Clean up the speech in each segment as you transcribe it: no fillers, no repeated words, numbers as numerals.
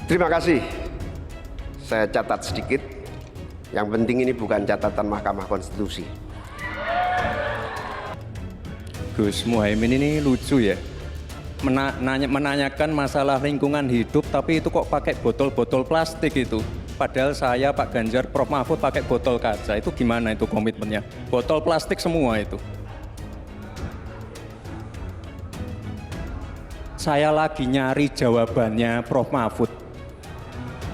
Terima kasih. Saya catat sedikit. Yang penting ini bukan catatan Mahkamah Konstitusi. Gus Muhaimin ini lucu ya. Menanyakan masalah lingkungan hidup, tapi itu kok pakai botol-botol plastik itu. Padahal saya, Pak Ganjar, Prof Mahfud pakai botol kaca. Itu gimana itu komitmennya? Botol plastik semua itu. Saya lagi nyari jawabannya Prof Mahfud.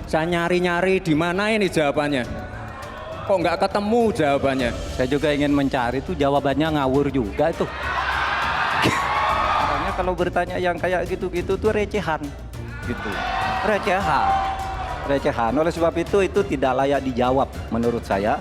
Saya nyari-nyari di mana ini jawabannya. Kok nggak ketemu jawabannya? Saya juga ingin mencari itu jawabannya ngawur juga itu. Makanya kalau bertanya yang kayak gitu-gitu tuh recehan. Gitu. Recehan. Oleh sebab itu tidak layak dijawab menurut saya.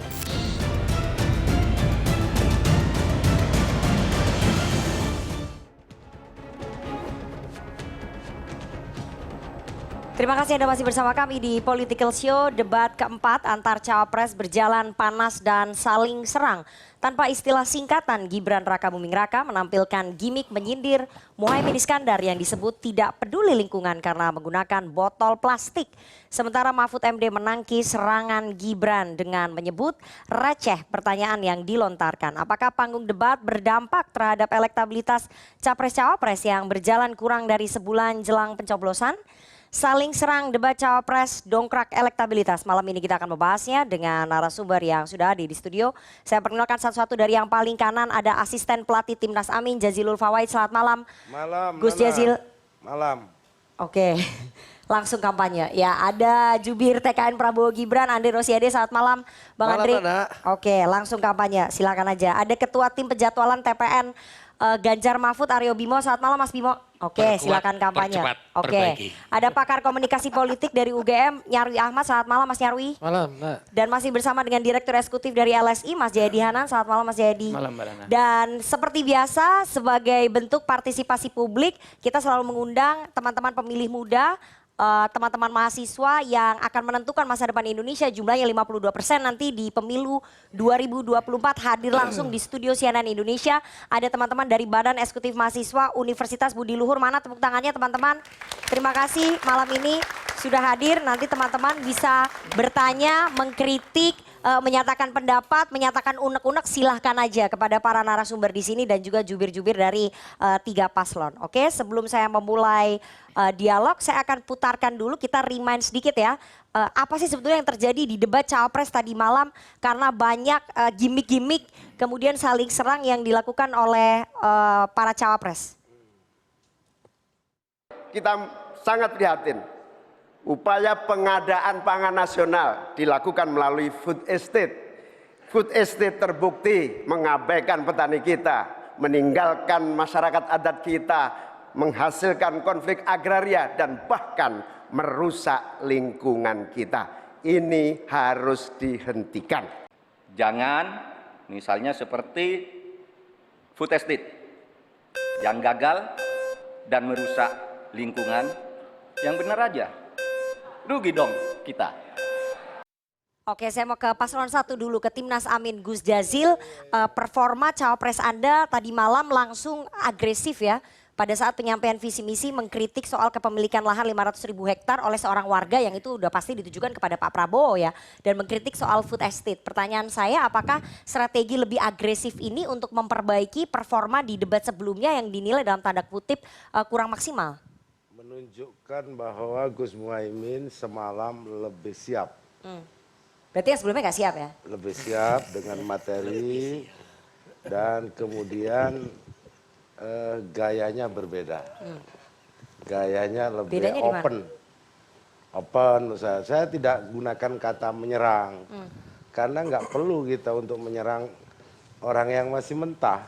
Terima kasih Anda masih bersama kami di Political Show. Debat keempat antar cawapres berjalan panas dan saling serang. Tanpa istilah singkatan, Gibran Rakabuming Raka menampilkan gimik menyindir Muhaimin Iskandar yang disebut tidak peduli lingkungan karena menggunakan botol plastik. Sementara Mahfud MD menangkis serangan Gibran dengan menyebut receh pertanyaan yang dilontarkan. Apakah panggung debat berdampak terhadap elektabilitas capres-cawapres yang berjalan kurang dari sebulan jelang pencoblosan? Saling serang debat cawapres dongkrak elektabilitas. Malam ini kita akan membahasnya dengan narasumber yang sudah hadir di studio. Saya perkenalkan satu-satu dari yang paling kanan ada asisten pelatih Timnas Amin Jazilul Fawait. Selamat malam. Malam. Gus Jazil. Malam. Oke. Langsung kampanye. Ya, ada jubir TKN Prabowo Gibran, Andre Rosiade. Selamat malam, Bang Malam, Andre. Nana. Oke, langsung kampanye. Silakan aja. Ada Ketua Tim Penjadwalan TPN Ganjar Mahfud Aryo Bimo. Selamat malam, Mas Bimo. Oke, silakan kampanye. Oke, ada pakar komunikasi politik dari UGM, Nyarwi Ahmad. Selamat malam, Mas Nyarwi. Malam, Nak. Dan masih bersama dengan Direktur Eksekutif dari LSI, Mas Jayadi Hanan. Selamat malam, Mas Jayadi. Malam, Mbak Nana. Dan seperti biasa, sebagai bentuk partisipasi publik, kita selalu mengundang teman-teman pemilih muda, teman-teman mahasiswa yang akan menentukan masa depan Indonesia, jumlahnya 52% nanti di pemilu 2024 hadir langsung di studio CNN Indonesia. Ada teman-teman dari Badan Eksekutif Mahasiswa Universitas Budi Luhur. Mana tepuk tangannya teman-teman? Terima kasih malam ini sudah hadir. Nanti teman-teman bisa bertanya, mengkritik, menyatakan pendapat, menyatakan unek-unek, silahkan aja kepada para narasumber di sini dan juga jubir-jubir dari tiga paslon. Oke, sebelum saya memulai dialog, saya akan putarkan dulu, kita remind sedikit ya. Apa sih sebetulnya yang terjadi di debat cawapres tadi malam, karena banyak gimmick-gimmick kemudian saling serang yang dilakukan oleh para cawapres. Kita sangat prihatin. Upaya pengadaan pangan nasional dilakukan melalui food estate. Food estate terbukti mengabaikan petani kita, meninggalkan masyarakat adat kita, menghasilkan konflik agraria dan bahkan merusak lingkungan kita. Ini harus dihentikan. Jangan misalnya seperti food estate yang gagal dan merusak lingkungan, yang benar aja. Rugi dong kita. Oke, saya mau ke paslon 1 dulu, ke Timnas Amin. Gus Jazil, performa cawapres Anda tadi malam langsung agresif ya. Pada saat penyampaian visi misi mengkritik soal kepemilikan lahan 500.000 hektar oleh seorang warga yang itu udah pasti ditujukan kepada Pak Prabowo ya. Dan mengkritik soal food estate. Pertanyaan saya, apakah strategi lebih agresif ini untuk memperbaiki performa di debat sebelumnya yang dinilai dalam tanda kutip kurang maksimal? Menunjukkan bahwa Gus Muhaimin semalam lebih siap. Berarti yang sebelumnya nggak siap ya? Lebih siap dengan materi dan kemudian gayanya berbeda. Gayanya lebih Bedanya di mana? open. Open, saya tidak gunakan kata menyerang. Karena nggak perlu kita untuk menyerang orang yang masih mentah.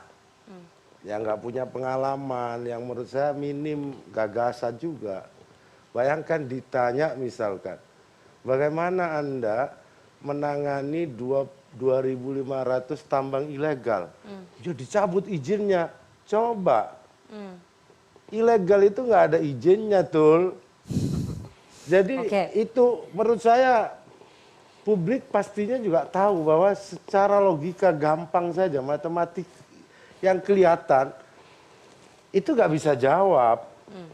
Yang nggak punya pengalaman, yang menurut saya minim gagasan juga. Bayangkan ditanya misalkan, bagaimana Anda menangani 2.500 tambang ilegal? Ya dicabut izinnya, coba. Ilegal itu nggak ada izinnya, Tul. Jadi itu menurut saya publik pastinya juga tahu bahwa secara logika gampang saja, matematik yang kelihatan itu nggak bisa jawab.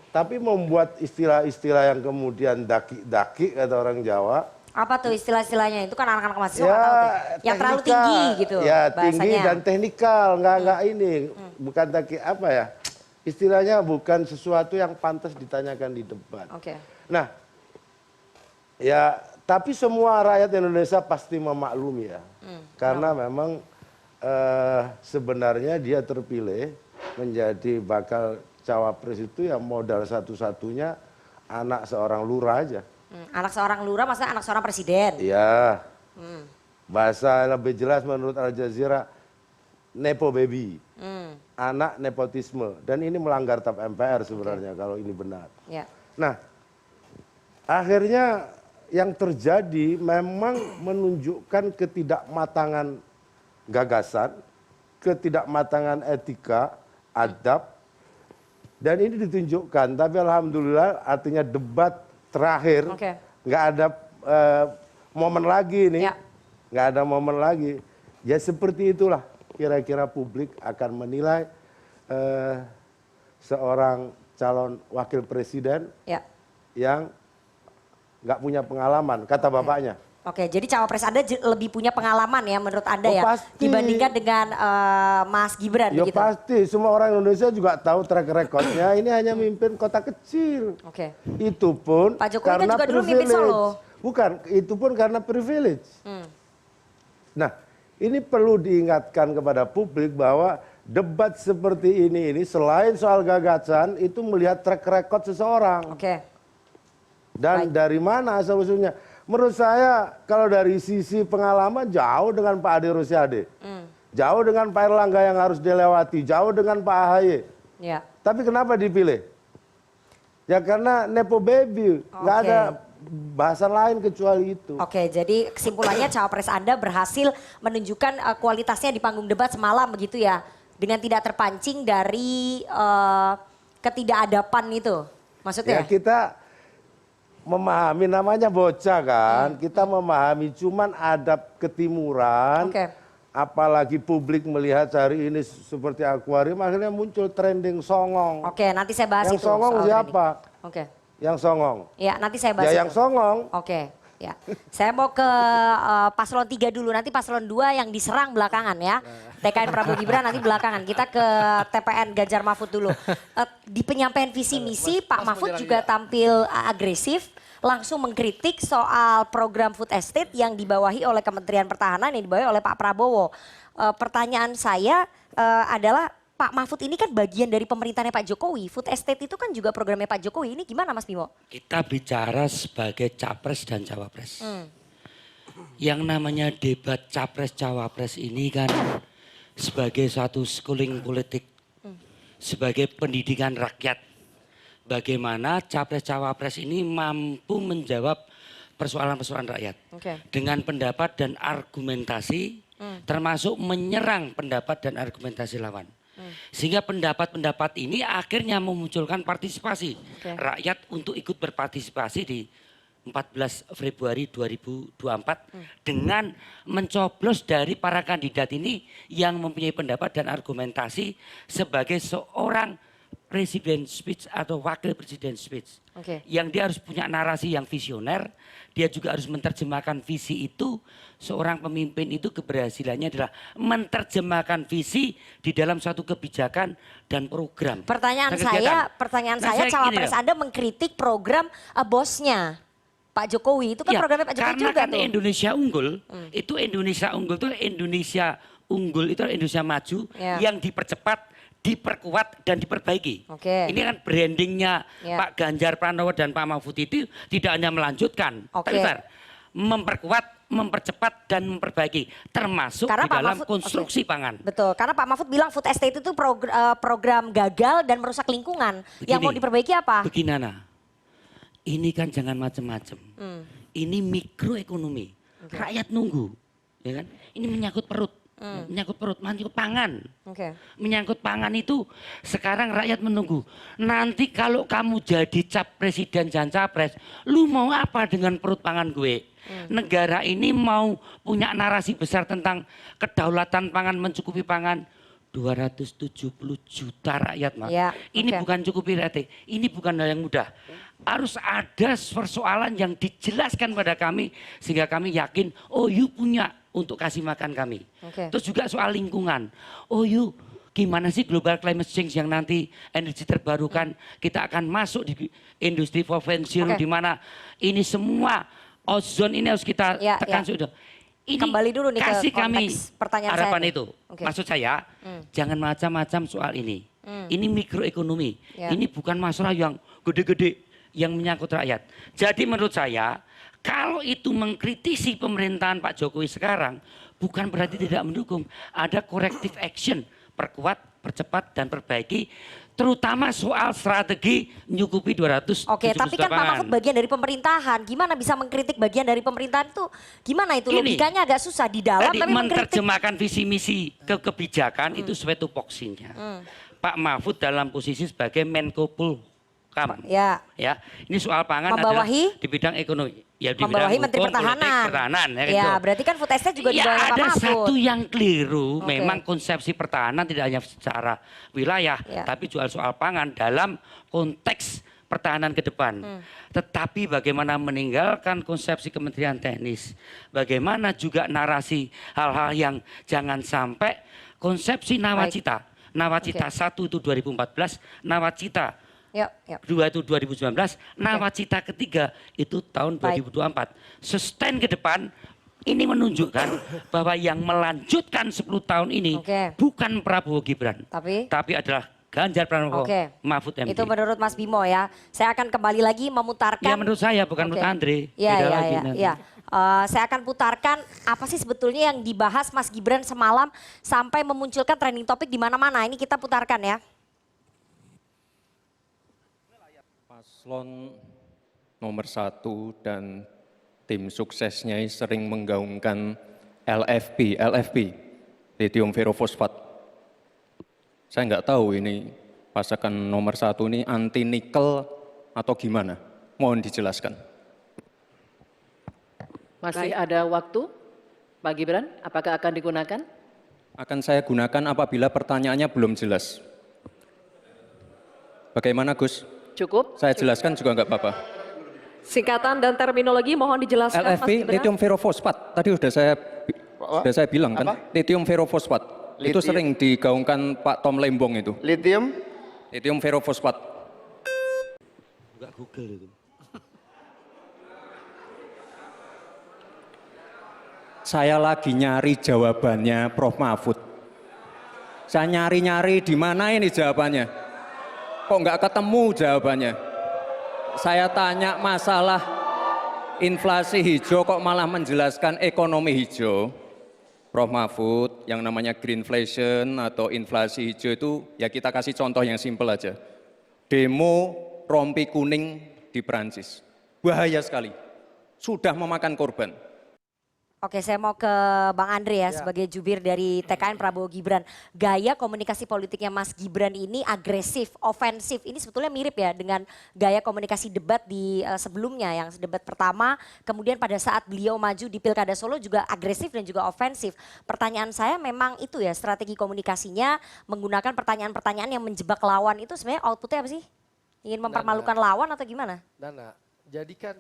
Tapi membuat istilah-istilah yang kemudian daki-daki kata orang Jawa. Apa tuh istilah-istilahnya? Itu kan anak-anak mahasiswa Ya, nggak tahu tuh. Yang terlalu teknikal. tinggi gitu Ya, tinggi bahasanya. dan teknikal, nggak ini, bukan daki apa ya? Istilahnya bukan sesuatu yang pantas ditanyakan di debat. Oke. Nah, ya tapi semua rakyat Indonesia pasti memaklumi ya, karena memang sebenarnya dia terpilih menjadi bakal cawapres itu ya modal satu-satunya anak seorang lurah aja. Anak seorang lurah maksudnya anak seorang presiden. Iya. Bahasa lebih jelas menurut Al Jazeera, nepo baby, anak nepotisme, dan ini melanggar TAP MPR sebenarnya kalau ini benar. Ya. Nah, akhirnya yang terjadi memang menunjukkan ketidakmatangan gagasan, ketidakmatangan etika, adab, dan ini ditunjukkan. Tapi alhamdulillah artinya debat terakhir Oke. nggak ada momen lagi nih, Ya. nggak ada momen lagi. Ya seperti itulah kira-kira publik akan menilai seorang calon wakil presiden Ya. yang nggak punya pengalaman, kata bapaknya. Oke, jadi cawapres Anda lebih punya pengalaman ya menurut Anda Oh, ya pasti. dibandingkan dengan Mas Gibran Ya begitu. pasti, semua orang Indonesia juga tahu track recordnya. Ini hanya mimpin kota kecil. Oke. Itu pun Pak Jokowi kan karena juga dulu mimpin privilege. Solo. Bukan, itu pun karena privilege. Nah, ini perlu diingatkan kepada publik bahwa debat seperti ini selain soal gagasan itu melihat track record seseorang. Oke. Dan dari mana asal usulnya? Menurut saya kalau dari sisi pengalaman jauh dengan Pak Ade Rosiade. Jauh dengan Pak Erlangga yang harus dilewati. Jauh dengan Pak AHY. Ya. Tapi kenapa dipilih? Ya karena nepo baby. Nggak Oke. ada bahasa lain kecuali itu. Oke, jadi kesimpulannya cawapres Anda berhasil menunjukkan kualitasnya di panggung debat semalam begitu ya. Dengan tidak terpancing dari ketidakadapan itu. Ya Maksudnya? kita memahami, namanya bocah kan. Kita memahami cuman adab ketimuran. Oke. Apalagi publik melihat hari ini seperti akuarium, akhirnya muncul trending songong. Oke, nanti saya bahas Yang itu. songong soal siapa? trending. Oke. Yang songong. Ya, nanti saya bahas Ya itu. yang songong. Oke, ya. Saya mau ke paslon 3 dulu, nanti paslon 2 yang diserang belakangan ya. TKN Prabowo Gibran nanti belakangan. Kita ke TPN Ganjar Mahfud dulu. Di penyampaian visi misi, Pak Mahfud juga tampil agresif, langsung mengkritik soal program food estate yang dibawahi oleh Kementerian Pertahanan, yang dibawahi oleh Pak Prabowo. Pertanyaan saya adalah, Pak Mahfud ini kan bagian dari pemerintahnya Pak Jokowi. Food estate itu kan juga programnya Pak Jokowi. Ini gimana Mas Bimo? Kita bicara sebagai capres dan cawapres. Yang namanya debat capres-cawapres ini kan sebagai suatu schooling politik. Sebagai pendidikan rakyat. Bagaimana capres-cawapres ini mampu menjawab persoalan-persoalan rakyat. Oke. Dengan pendapat dan argumentasi, termasuk menyerang pendapat dan argumentasi lawan. Sehingga pendapat-pendapat ini akhirnya memunculkan partisipasi rakyat untuk ikut berpartisipasi di 14 Februari 2024 dengan mencoblos dari para kandidat ini yang mempunyai pendapat dan argumentasi sebagai seorang presiden speech atau wakil presiden speech. Oke. Yang dia harus punya narasi yang visioner, dia juga harus menerjemahkan visi itu. Seorang pemimpin itu keberhasilannya adalah menerjemahkan visi di dalam suatu kebijakan dan program. Pertanyaan dan kegiatan. saya, cawapres Anda mengkritik program bosnya Pak Jokowi. Itu kan Ya, programnya Pak Jokowi karena juga kan tuh. Indonesia unggul, itu Indonesia unggul itu Indonesia maju Ya. yang dipercepat, diperkuat dan diperbaiki. Oke. Ini kan brandingnya Ya. Pak Ganjar Pranowo dan Pak Mahfud itu tidak hanya melanjutkan, Oke. tapi memperkuat, mempercepat dan memperbaiki, termasuk Karena di Pak dalam Mahfud- konstruksi pangan. Betul, karena Pak Mahfud bilang food estate itu program gagal dan merusak lingkungan. Yang mau diperbaiki apa? Begini Nana, ini kan jangan macam-macam. Ini mikroekonomi, rakyat nunggu, ya kan? Ini menyangkut perut. Menyangkut pangan. Oke. Menyangkut pangan itu sekarang rakyat menunggu. Nanti kalau kamu jadi presiden dan capres, lu mau apa dengan perut pangan gue? Negara ini mau punya narasi besar tentang kedaulatan pangan, mencukupi pangan 270 juta rakyat, Mas. Ya, Ini oke. bukan cukup berarti, ini bukan hal yang mudah. Harus ada persoalan yang dijelaskan pada kami sehingga kami yakin, oh you punya untuk kasih makan kami. Oke. Terus juga soal lingkungan. Oh you gimana sih global climate change yang nanti energi terbarukan kita akan masuk di industri 4.0 Oke. di mana ini semua ozon ini harus kita Ya, tekan ya. sudah. Ini Kembali dulu nih ke kasih kami konteks pertanyaan saya harapan nih. itu. Oke. Maksud saya jangan macam-macam soal ini. Ini mikroekonomi. Ya. Ini bukan masalah yang gede-gede yang menyangkut rakyat. Jadi menurut saya kalau itu mengkritisi pemerintahan Pak Jokowi sekarang bukan berarti tidak mendukung. Ada corrective action, perkuat, percepat dan perbaiki terutama soal strategi nyukupi 200. Oke, tapi kan Pak Mahfud bagian dari pemerintahan. Gimana bisa mengkritik bagian dari pemerintahan itu? Gimana itu Gini, logikanya agak susah di dalam tadi tapi mengkritik. menerjemahkan visi misi ke kebijakan itu sesuai tupoksinya. Pak Mahfud dalam posisi sebagai Menko Polhukam. Ya. Ya, ini soal pangan Membawahi? adalah di bidang ekonomi. Ya, di Membawahi bidang Menteri hukum, politik, Pertahanan. pertahanan. Ya, Ya, gitu. berarti kan food estate juga di Ya bawahnya Pak ada Mahfud. satu yang keliru, Oke. memang konsepsi pertahanan tidak hanya secara wilayah, Ya. tapi juga soal pangan dalam konteks pertahanan ke depan. Tetapi bagaimana meninggalkan konsepsi Kementerian Teknis, bagaimana juga narasi hal-hal yang jangan sampai konsepsi nawacita. Nawacita 1 itu 2014, nawacita Ya, ya. 2 itu 2019, nawacita ketiga itu tahun Baik. 2024. Sustain ke depan ini menunjukkan bahwa yang melanjutkan 10 tahun ini Oke. bukan Prabowo Gibran, Tapi tapi adalah Ganjar Pranowo, Oke. Mahfud MD. itu menurut Mas Bimo ya. Saya akan kembali lagi memutarkan. Ya menurut saya bukan menurut Oke. Andre. Iya, Beda iya, lagi iya, nanti. iya. Saya akan putarkan apa sih sebetulnya yang dibahas Mas Gibran semalam sampai memunculkan trending topik di mana-mana. Ini kita putarkan ya. Paslon nomor 1 dan tim suksesnya sering menggaungkan LFP, lithium ferrofosfat. Saya nggak tahu ini pasangan nomor 1 ini anti nikel atau gimana. Mohon dijelaskan. Masih ada waktu, Pak Gibran, apakah akan digunakan? Akan saya gunakan apabila pertanyaannya belum jelas. Bagaimana Gus? Cukup? Saya jelaskan juga nggak apa-apa. Singkatan dan terminologi mohon dijelaskan Mas LFP, Gibran. lithium ferrofosfat. Tadi sudah saya bilang kan, lithium ferrofosfat. Itu sering digaungkan Pak Tom Lembong itu. Lithium, Lithium ferrofosfat. Buka Google itu. Saya lagi nyari jawabannya Prof Mahfud. Saya nyari-nyari di mana ini jawabannya. Kok nggak ketemu jawabannya. Saya tanya masalah inflasi hijau kok malah menjelaskan ekonomi hijau. Prof Mahfud yang namanya greenflation atau inflasi hijau itu ya kita kasih contoh yang simpel aja. Demo rompi kuning di Perancis. Bahaya sekali. Sudah memakan korban. Oke, saya mau ke Bang Andre ya, sebagai jubir dari TKN Prabowo Gibran. Gaya komunikasi politiknya Mas Gibran ini agresif, ofensif. Ini sebetulnya mirip ya dengan gaya komunikasi debat di sebelumnya, yang debat pertama. Kemudian pada saat beliau maju di Pilkada Solo juga agresif dan juga ofensif. Pertanyaan saya memang itu ya, strategi komunikasinya menggunakan pertanyaan-pertanyaan yang menjebak lawan itu sebenarnya outputnya apa sih? Ingin mempermalukan lawan atau gimana? Nana, jadi kan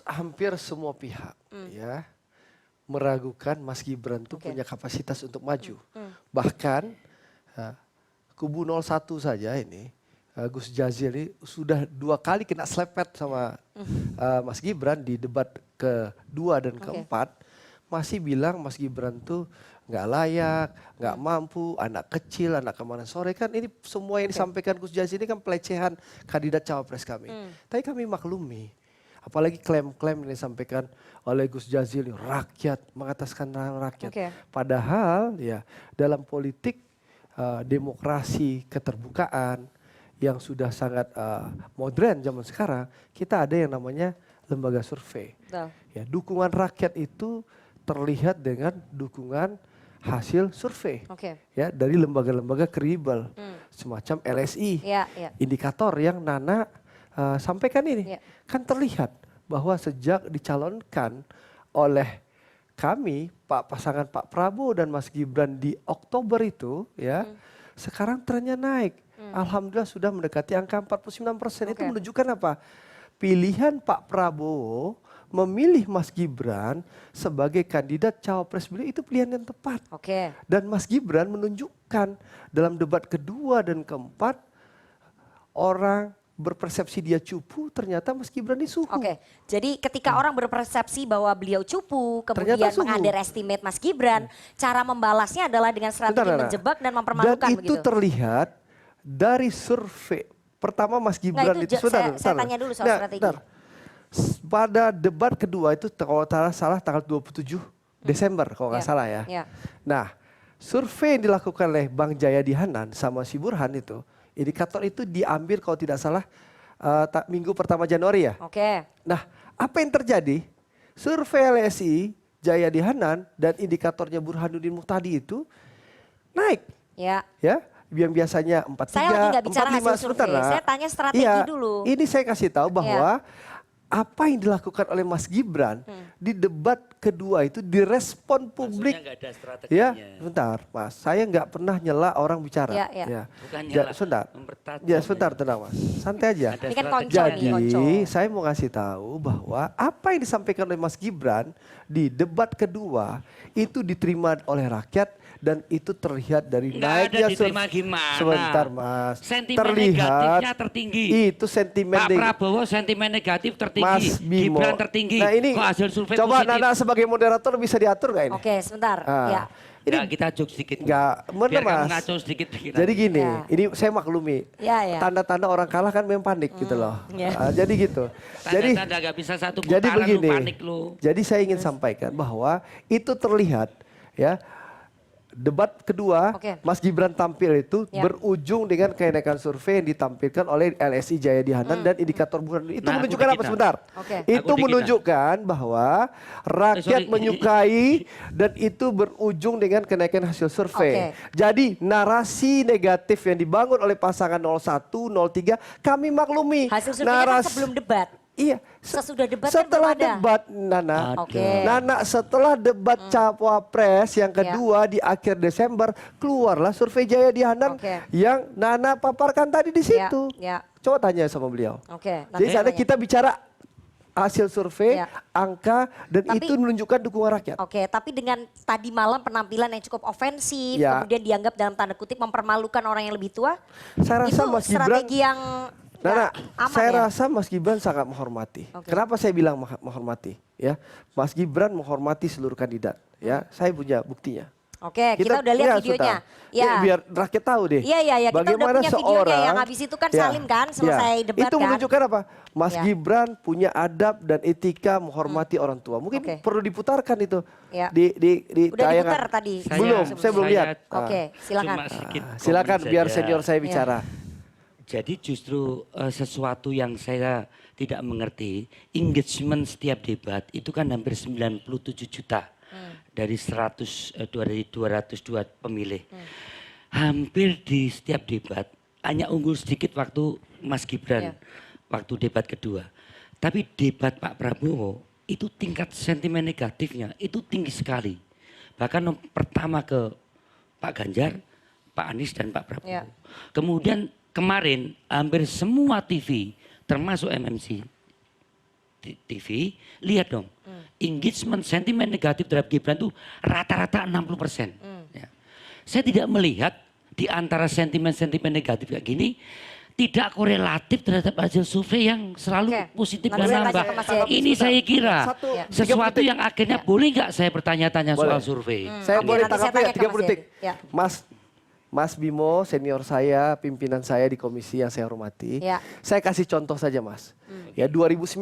hampir semua pihak ya meragukan Mas Gibran itu punya kapasitas untuk maju. Bahkan kubu 01 saja ini, Gus Jazil ini sudah 2 kali kena slepet sama Mas Gibran di debat kedua dan keempat. Masih bilang Mas Gibran tuh nggak layak, nggak mampu, anak kecil, anak kemana sore. Kan ini semua yang disampaikan Gus Jazil ini kan pelecehan kandidat cawapres kami. Tapi kami maklumi. Apalagi klaim-klaim yang disampaikan oleh Gus Jazil, rakyat, mengataskan rakyat. Padahal ya dalam politik demokrasi, keterbukaan yang sudah sangat modern zaman sekarang, kita ada yang namanya lembaga survei. Ya, dukungan rakyat itu terlihat dengan dukungan hasil survei ya dari lembaga-lembaga kredibel semacam LSI, indikator yang Nana sampaikan ini kan terlihat bahwa sejak dicalonkan oleh kami, pasangan Pak Prabowo dan Mas Gibran di Oktober itu ya, sekarang trennya naik. Alhamdulillah sudah mendekati angka 49%. Itu menunjukkan apa? Pilihan Pak Prabowo memilih Mas Gibran sebagai kandidat cawapres beliau itu pilihan yang tepat. Dan Mas Gibran menunjukkan dalam debat kedua dan keempat, orang berpersepsi dia cupu, ternyata Mas Gibran ini suhu. Jadi ketika orang berpersepsi bahwa beliau cupu, kemudian meng-underestimate Mas Gibran, cara membalasnya adalah dengan strategi menjebak dan mempermalukan. Dan itu terlihat dari survei. Pertama Mas Gibran itu saya tanya dulu soal strategi. Pada debat kedua itu kalau tidak salah tanggal 27 Desember kalau nggak salah ya. Nah, survei yang dilakukan oleh Bang Jayadi Hanan sama si Burhan itu, indikator itu diambil kalau tidak salah minggu pertama Januari ya. Nah, apa yang terjadi? Survei LSI, Jayadi Hanan dan indikatornya Burhanuddin Muhtadi itu naik. Ya, yang biasanya 43, saya lagi nggak bicara 45, hasil survei, saya tanya strategi dulu. Ini saya kasih tahu bahwa apa yang dilakukan oleh Mas Gibran di debat kedua itu direspon publik. Maksudnya nggak ada strateginya. Ya, sebentar Mas, saya nggak pernah nyela orang bicara. Bukan nyela, sebentar tenang Mas, santai aja. Ini kan Jadi saya mau ngasih tahu bahwa apa yang disampaikan oleh Mas Gibran di debat kedua itu diterima oleh rakyat dan itu terlihat dari naiknya sebentar Mas. Sentimen terlihat negatifnya tertinggi. Itu sentimen Pak Prabowo sentimen negatif tertinggi. Mas Bimo. Gibran tertinggi. Nah ini kok hasil survei coba positif. Nana sebagai moderator bisa diatur gak ini? Sebentar. Ini kita cuk sedikit. Enggak, Biar Mas. kamu ngaco sedikit. Jadi gini, ini saya maklumi. Tanda-tanda orang kalah kan memang panik gitu loh. Jadi gitu. Tanda-tanda gak bisa satu putaran jadi begini, lu panik lu. Jadi saya ingin sampaikan bahwa itu terlihat ya. Debat kedua, Mas Gibran tampil itu berujung dengan kenaikan survei yang ditampilkan oleh LSI Jayadi Hanan dan indikator Burhan. Itu menunjukkan apa sebentar? Itu menunjukkan bahwa rakyat menyukai dan itu berujung dengan kenaikan hasil survei. Jadi narasi negatif yang dibangun oleh pasangan 01, 03 kami maklumi. Hasil surveinya kan sebelum debat. Iya, sesudah debat setelah kan debat Nana, Nana setelah debat cawapres yang kedua di akhir Desember keluarlah survei Jayadi Hanan yang Nana paparkan tadi di situ. Coba tanya sama beliau. Jadi saat kita bicara hasil survei, angka dan itu menunjukkan dukungan rakyat. Tapi dengan tadi malam penampilan yang cukup ofensif, kemudian dianggap dalam tanda kutip mempermalukan orang yang lebih tua, saya rasa itu Mas strategi yang Nana, saya rasa Mas Gibran sangat menghormati. Kenapa saya bilang menghormati? Ya, Mas Gibran menghormati seluruh kandidat. Ya, saya punya buktinya. Kita udah lihat videonya. Biar rakyat tahu deh. Iya, kita udah punya videonya yang habis itu kan Salim kan selesai debat itu kan. menunjukkan apa? Mas Gibran punya adab dan etika menghormati orang tua. Mungkin perlu diputarkan itu di udah tayangan. diputar tadi. Saya belum lihat. Silakan. Silakan biar senior saya bicara. Jadi justru sesuatu yang saya tidak mengerti, engagement setiap debat itu kan hampir 97 juta dari 202 pemilih. Hampir di setiap debat hanya unggul sedikit waktu Mas Gibran, waktu debat kedua. Tapi debat Pak Prabowo itu tingkat sentimen negatifnya itu tinggi sekali. Bahkan pertama ke Pak Ganjar, Pak Anies dan Pak Prabowo. Kemudian kemarin hampir semua TV termasuk MMC TV, lihat dong. Engagement sentimen negatif terhadap Gibran itu rata-rata 60%. Saya tidak melihat di antara sentimen-sentimen negatif kayak gini tidak korelatif terhadap hasil survei yang selalu positif dan nambah. Ini saya kira sesuatu yang akhirnya boleh nggak saya bertanya-tanya soal survei. Saya boleh tanggapi ya 30 detik. Mas Bimo, senior saya, pimpinan saya di komisi yang saya hormati. Saya kasih contoh saja Mas. Ya 2019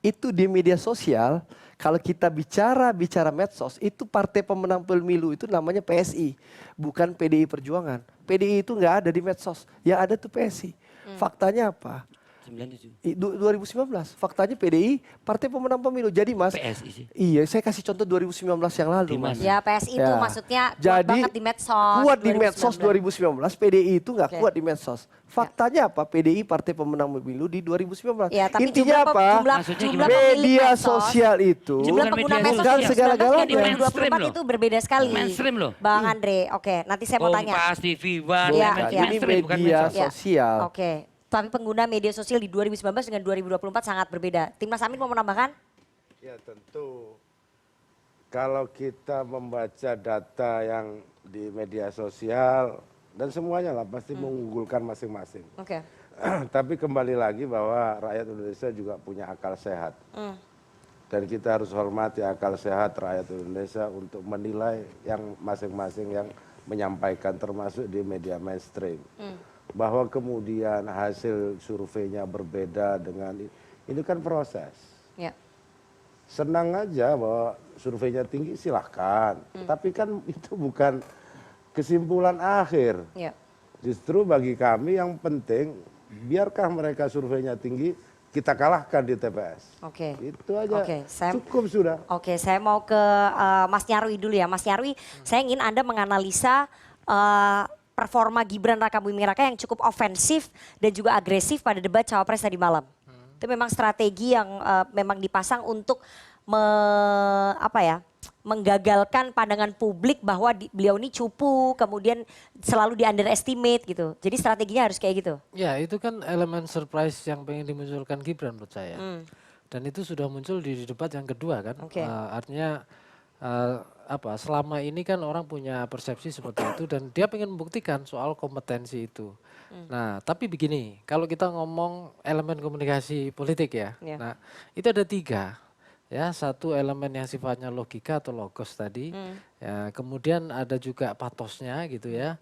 itu di media sosial, kalau kita bicara medsos, itu partai pemenang pemilu itu namanya PSI. Bukan PDI Perjuangan. PDI itu nggak ada di medsos. Yang ada tuh PSI. Faktanya apa? 2019. Faktanya PDI partai pemenang pemilu. Jadi Mas, PSI sih. iya saya kasih contoh 2019 yang lalu Di Mas. mana? Ya PSI itu maksudnya kuat Jadi banget di medsos. kuat di medsos 2019, PDI itu nggak Oke. kuat di medsos. Faktanya apa? PDI partai pemenang pemilu di 2019. Ya, tapi Intinya jumlah, apa? Maksudnya jumlah gimana? pemilik Media medsos, sosial itu jumlah Bukan pengguna media medsos bukan sosial. segala-galanya. Di mainstream 2024 loh. itu berbeda sekali. Mainstream loh. Bang Andre, oke nanti saya mau tanya. Kompas, TV One, Iya, Bukan, iya. ini mainstream bukan media medsos. Ya. sosial. Oke, tapi pengguna media sosial di 2019 dengan 2024 sangat berbeda. Timnas Amin mau menambahkan? Ya tentu. Kalau kita membaca data yang di media sosial dan semuanya lah pasti mengunggulkan masing-masing. Oke. Tapi kembali lagi bahwa rakyat Indonesia juga punya akal sehat. Dan kita harus hormati akal sehat rakyat Indonesia untuk menilai yang masing-masing yang menyampaikan termasuk di media mainstream. Bahwa kemudian hasil surveinya berbeda dengan ini kan proses. Ya. Senang aja bahwa surveinya tinggi silahkan. Tapi kan itu bukan kesimpulan akhir. Ya. Justru bagi kami yang penting biarkah mereka surveinya tinggi, kita kalahkan di TPS. Oke. Itu aja. Oke, Cukup sudah. Oke, saya mau ke Mas Nyarwi dulu ya. Mas Nyarwi, saya ingin Anda menganalisa performa Gibran Rakabuming Raka yang cukup ofensif dan juga agresif pada debat Cawapres tadi malam. Itu memang strategi yang memang dipasang untuk menggagalkan pandangan publik bahwa beliau ini cupu, kemudian selalu di underestimate gitu. Jadi strateginya harus kayak gitu. Ya itu kan elemen surprise yang pengen dimunculkan Gibran menurut saya. Dan itu sudah muncul di debat yang kedua kan. Oke. Artinya selama ini kan orang punya persepsi seperti itu dan dia pengen membuktikan soal kompetensi itu. Nah tapi begini, kalau kita ngomong elemen komunikasi politik ya. Nah itu ada 3. Ya, satu elemen yang sifatnya logika atau logos tadi. Ya, kemudian ada juga patosnya gitu ya.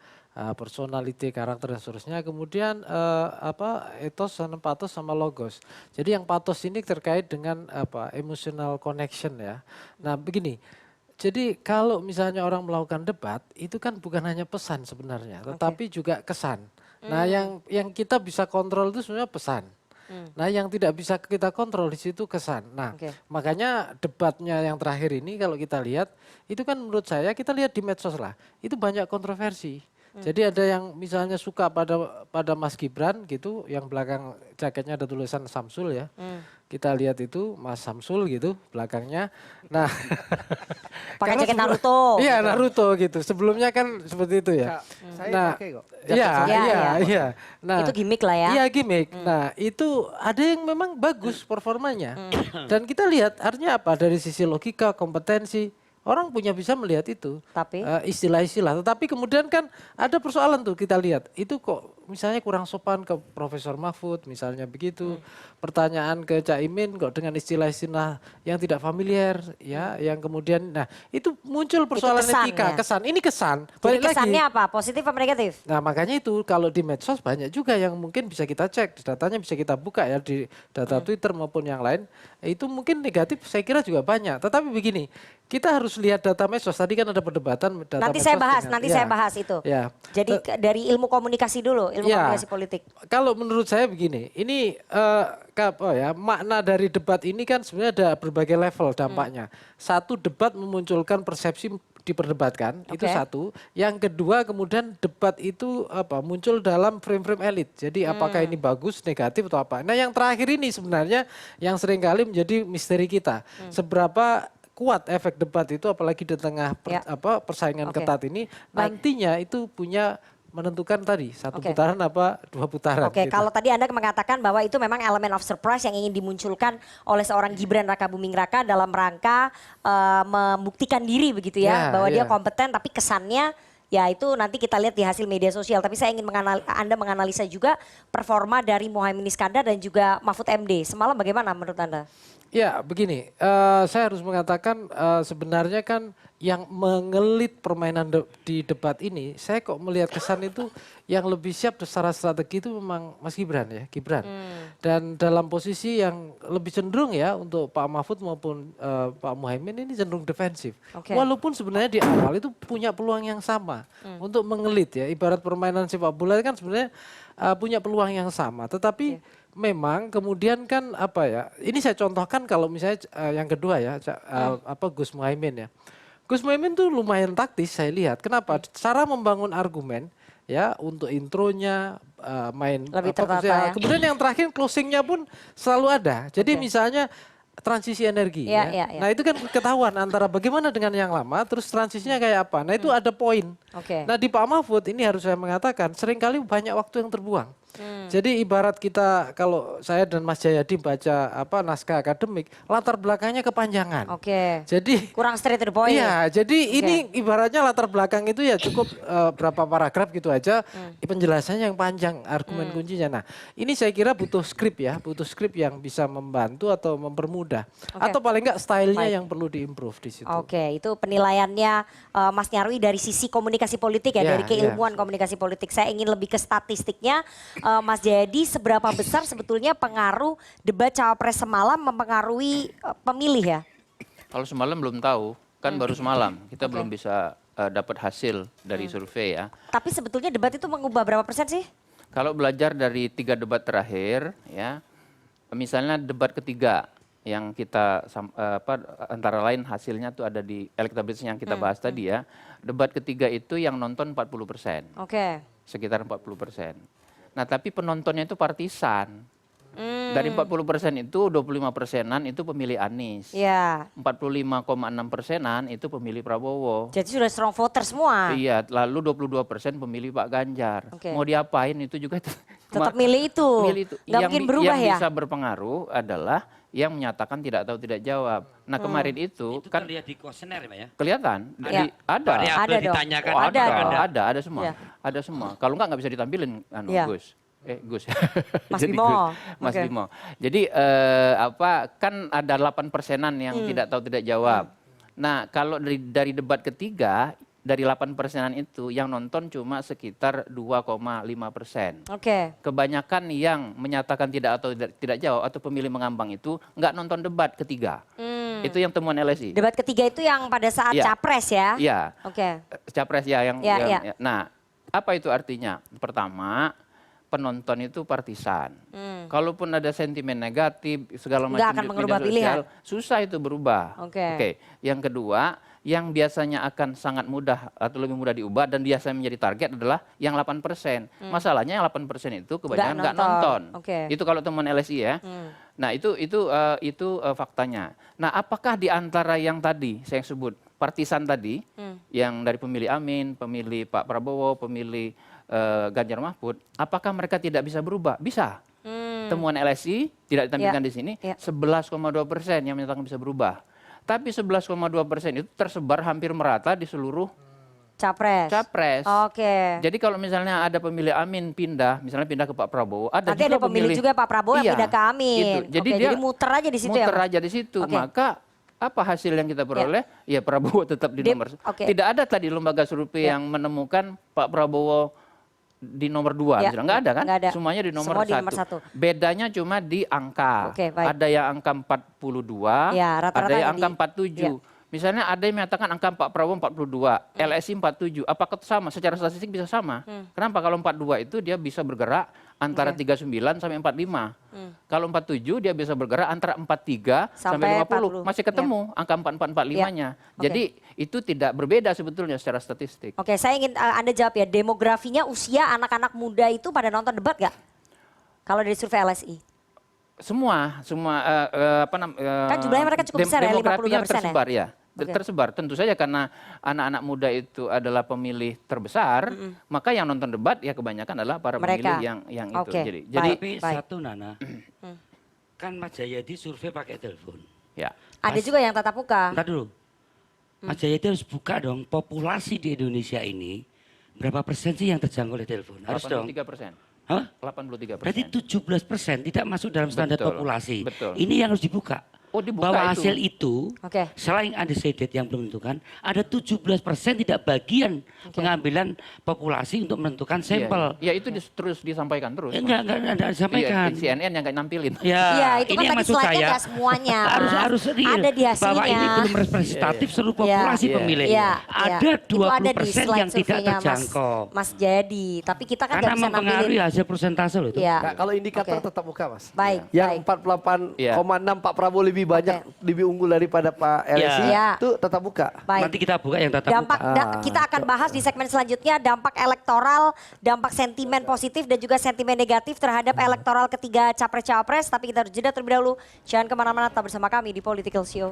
Personality, karakter dan seterusnya. Kemudian etos, patos sama logos. Jadi yang patos ini terkait dengan emotional connection ya. Nah, begini. Jadi kalau misalnya orang melakukan debat itu kan bukan hanya pesan sebenarnya, tetapi juga kesan. Nah, yang kita bisa kontrol itu sebenarnya pesan. Nah, yang tidak bisa kita kontrol di situ kesan. Nah, makanya debatnya yang terakhir ini kalau kita lihat, itu kan menurut saya kita lihat di medsos lah, itu banyak kontroversi. Jadi ada yang misalnya suka pada Mas Gibran gitu, yang belakang jaketnya ada tulisan Samsul ya. Kita lihat itu Mas Samsul gitu belakangnya. Nah, pakai jaket Naruto. Iya, Naruto gitu. Sebelumnya kan seperti itu ya. Saya pakai kok. Iya. Nah, itu gimmick lah ya. Iya, gimmick. Nah, itu ada yang memang bagus performanya. Dan kita lihat artinya apa dari sisi logika, kompetensi. Orang punya bisa melihat itu, Tapi istilah-istilah. Tetapi kemudian kan ada persoalan tuh kita lihat. Itu kok misalnya kurang sopan ke Profesor Mahfud misalnya begitu. Pertanyaan ke Caimin kok dengan istilah-istilah yang tidak familiar ya. Yang kemudian, nah itu muncul persoalan kesan, etika, ya? kesan. Ini kesan. jadi Balik kesannya lagi. apa? Positif apa negatif? Nah makanya itu kalau di medsos banyak juga yang mungkin bisa kita cek. Datanya bisa kita buka ya di data Twitter maupun yang lain. Itu mungkin negatif saya kira juga banyak. Tetapi begini, kita harus lihat data medsos. Tadi kan ada perdebatan data Nanti medsos. saya bahas itu. Ya. Jadi dari ilmu komunikasi dulu, ilmu komunikasi politik. Kalau menurut saya begini, ini makna dari debat ini kan sebenarnya ada berbagai level dampaknya. Satu, debat memunculkan persepsi diperdebatkan, itu satu. Yang kedua kemudian debat itu muncul dalam frame-frame elit. Jadi apakah ini bagus, negatif atau apa. Nah yang terakhir ini sebenarnya yang seringkali menjadi misteri kita. Seberapa kuat efek debat itu apalagi di tengah persaingan ketat ini nantinya itu punya menentukan tadi satu putaran apa 2 putaran. Oke, gitu. kalau tadi Anda mengatakan bahwa itu memang elemen of surprise yang ingin dimunculkan oleh seorang Gibran Rakabuming Raka dalam rangka membuktikan diri begitu ya, bahwa dia kompeten tapi kesannya ya itu nanti kita lihat di hasil media sosial. Tapi saya ingin Anda menganalisa juga performa dari Muhaimin Iskandar dan juga Mahfud MD. Semalam bagaimana menurut Anda? Ya begini, saya harus mengatakan sebenarnya kan yang mengelit permainan di debat ini, saya kok melihat kesan itu yang lebih siap secara strategi itu memang Mas Gibran ya, Gibran. Dan dalam posisi yang lebih cenderung ya untuk Pak Mahfud maupun Pak Muhaimin ini cenderung defensif. Walaupun sebenarnya di awal itu punya peluang yang sama untuk mengelit ya, ibarat permainan sepak bola kan sebenarnya punya peluang yang sama. Tetapi memang kemudian kan apa ya? Ini saya contohkan kalau misalnya yang kedua ya, Gus Muhaimin ya. Gus Muhaimin tuh lumayan taktis saya lihat. Kenapa? Cara membangun argumen ya untuk intronya main Lebih tertata ya. Kemudian yang terakhir closingnya pun selalu ada. Jadi misalnya transisi energi Ya, ya. ya. Nah itu kan ketahuan antara bagaimana dengan yang lama terus transisinya kayak apa. Nah itu ada poin. Oke. Nah di Pak Mahfud ini harus saya mengatakan seringkali banyak waktu yang terbuang. Jadi ibarat kita kalau saya dan Mas Jayadi baca naskah akademik, latar belakangnya kepanjangan. Oke. Jadi Kurang straight to the point. iya, jadi ini ibaratnya latar belakang itu ya cukup berapa paragraf gitu aja, penjelasannya yang panjang, argumen kuncinya. Nah, ini saya kira butuh skrip ya, butuh skrip yang bisa membantu atau mempermudah, atau paling enggak stylenya yang perlu diimprove di situ. Oke, itu penilaiannya Mas Nyarwi dari sisi komunikasi politik ya, Ya, dari keilmuan komunikasi politik. Saya ingin lebih ke statistiknya, Mas Jayadi, seberapa besar sebetulnya pengaruh debat cawapres semalam mempengaruhi pemilih ya? Kalau semalam belum tahu, kan baru semalam. Kita belum bisa dapat hasil dari survei ya. Tapi sebetulnya debat itu mengubah berapa persen sih? Kalau belajar dari 3 debat terakhir, ya, misalnya debat ketiga yang kita antara lain hasilnya tuh ada di elektabilitas yang kita bahas tadi ya. Debat ketiga itu yang nonton 40%. Oke. Sekitar 40%. Nah tapi penontonnya itu partisan. Dari 40% itu 25%-an itu pemilih Anies. Iya. 45,6%-an itu pemilih Prabowo. Jadi sudah strong voter semua. Iya, lalu 22% pemilih Pak Ganjar. Oke. Mau diapain itu juga Tetap milih itu. Nggak mungkin berubah yang ya? bisa berpengaruh adalah yang menyatakan tidak tahu tidak jawab. Nah kemarin itu kan terlihat di kuesioner ya? kelihatan. Iya. Ada. Variabel dong. ditanyakan. Oh, Ada dong. ada semua. Iya. Ada semua. Kalau nggak bisa ditampilin Iya. Gus. Gus. Mas Jadi Bimo. Gus. Mas Oke. Bimo. Jadi kan ada 8%-an yang tidak tahu tidak jawab. Nah, kalau dari debat ketiga dari 8%-an itu yang nonton cuma sekitar 2,5%. Oke. Kebanyakan yang menyatakan tidak atau tidak jawab atau pemilih mengambang itu nggak nonton debat ketiga. Itu yang temuan LSI. Debat ketiga itu yang pada saat Iya. capres ya? Iya. Oke. Capres ya yang, Ya, yang ya. Nah, apa itu artinya? Pertama, penonton itu partisan. Kalaupun ada sentimen negatif segala Nggak macam akan di mengubah media sosial, pilihan. susah itu berubah. Oke. Yang kedua, yang biasanya akan sangat mudah atau lebih mudah diubah dan biasa menjadi target adalah yang 8%. Masalahnya yang 8% itu kebanyakan nggak nonton. Oke. Itu kalau temuan LSI ya. Nah, itu faktanya. Nah, apakah di antara yang tadi saya sebut partisan tadi yang dari pemilih Amin, pemilih Pak Prabowo, pemilih Ganjar Mahfud, apakah mereka tidak bisa berubah? Bisa. Temuan LSI tidak ditampilkan di sini, 11,2% yang menyatakan bisa berubah. Tapi 11,2% itu tersebar hampir merata di seluruh capres. Oke. Jadi kalau misalnya ada pemilih Amin misalnya pindah ke Pak Prabowo, Nanti ada pemilih juga Pak Prabowo yang pindah ke Amin. Itu. Jadi Oke, dia jadi muter aja di situ ya, muter Mas? aja di situ. Oke. Maka apa hasil yang kita peroleh? Ya Prabowo tetap di nomor. Oke. Tidak ada tadi lembaga survei yang menemukan Pak Prabowo di nomor 2. Ya, Nggak ada kan? nggak ada. Semuanya di nomor Semua di 1. nomor 1. Bedanya cuma di angka. Oke, baik. Ada yang angka 42, Ya, rata-rata ada yang di- angka 47. ya. Misalnya ada yang menyatakan angka Pak Prabowo 42, LSI 47. Apakah sama? Secara statistik bisa sama. Kenapa? Kalau 42 itu dia bisa bergerak antara 39 sampai 45. Kalau 47 dia bisa bergerak antara 43 sampai 50. 40. Masih ketemu angka 44, 45-nya. Oke. Jadi itu tidak berbeda sebetulnya secara statistik. Oke, saya ingin Anda jawab ya, demografinya usia anak-anak muda itu pada nonton debat gak? Kalau dari survei LSI. Semua Kan jumlahnya mereka cukup besar ya, demografinya 52% tersebar ya. Oke. Tersebar. Tentu saja karena anak-anak muda itu adalah pemilih terbesar, maka yang nonton debat ya kebanyakan adalah para Mereka. pemilih yang itu. Oke, Jadi Tapi baik. satu Nana, kan Mas Jayadi survei pakai telepon. ya. Ada juga yang tatap muka. Entar dulu. Mas Jayadi harus buka dong populasi di Indonesia ini. Berapa persen sih yang terjangkau oleh telepon? Harus dong. 83%. Hah? 83%. Berarti 17% tidak masuk dalam standar Betul, populasi. betul. Ini yang harus dibuka. Oh, dibuka bahwa itu. hasil itu Oke. selain undecided yang belum menentukan, ada 17% tidak bagian pengambilan populasi untuk menentukan sampel. Iya, itu terus disampaikan terus. Enggak disampaikan. Iya, CNN yang nggak nampilin. Iya, itu ini kan yang tadi maksud slide-nya saya. nggak semuanya. Harus real. Ada di hasilnya. Bahwa ini belum representatif seluruh populasi Iya. pemilih. Iya, Ada iya. Itu ada di 20% slide yang tidak surveinya terjangkau. Mas Jadi, tapi kita kan Karena nggak bisa mempengaruhi nampilin. hasil persentase loh itu. Iya. Nah, kalau indikator Oke. tetap muka, Mas. Baik, Yang baik. 48,6 Pak Prabowo lebih banyak, lebih unggul daripada Pak LSI, Iya. itu tetap muka. Baik. Nanti kita buka yang tatap Dampak muka. kita akan bahas di segmen selanjutnya dampak elektoral, dampak sentimen positif dan juga sentimen negatif terhadap elektoral ketiga capres-capres. Tapi kita harus jeda terlebih dahulu. Jangan kemana-mana, tetap bersama kami di Political Show.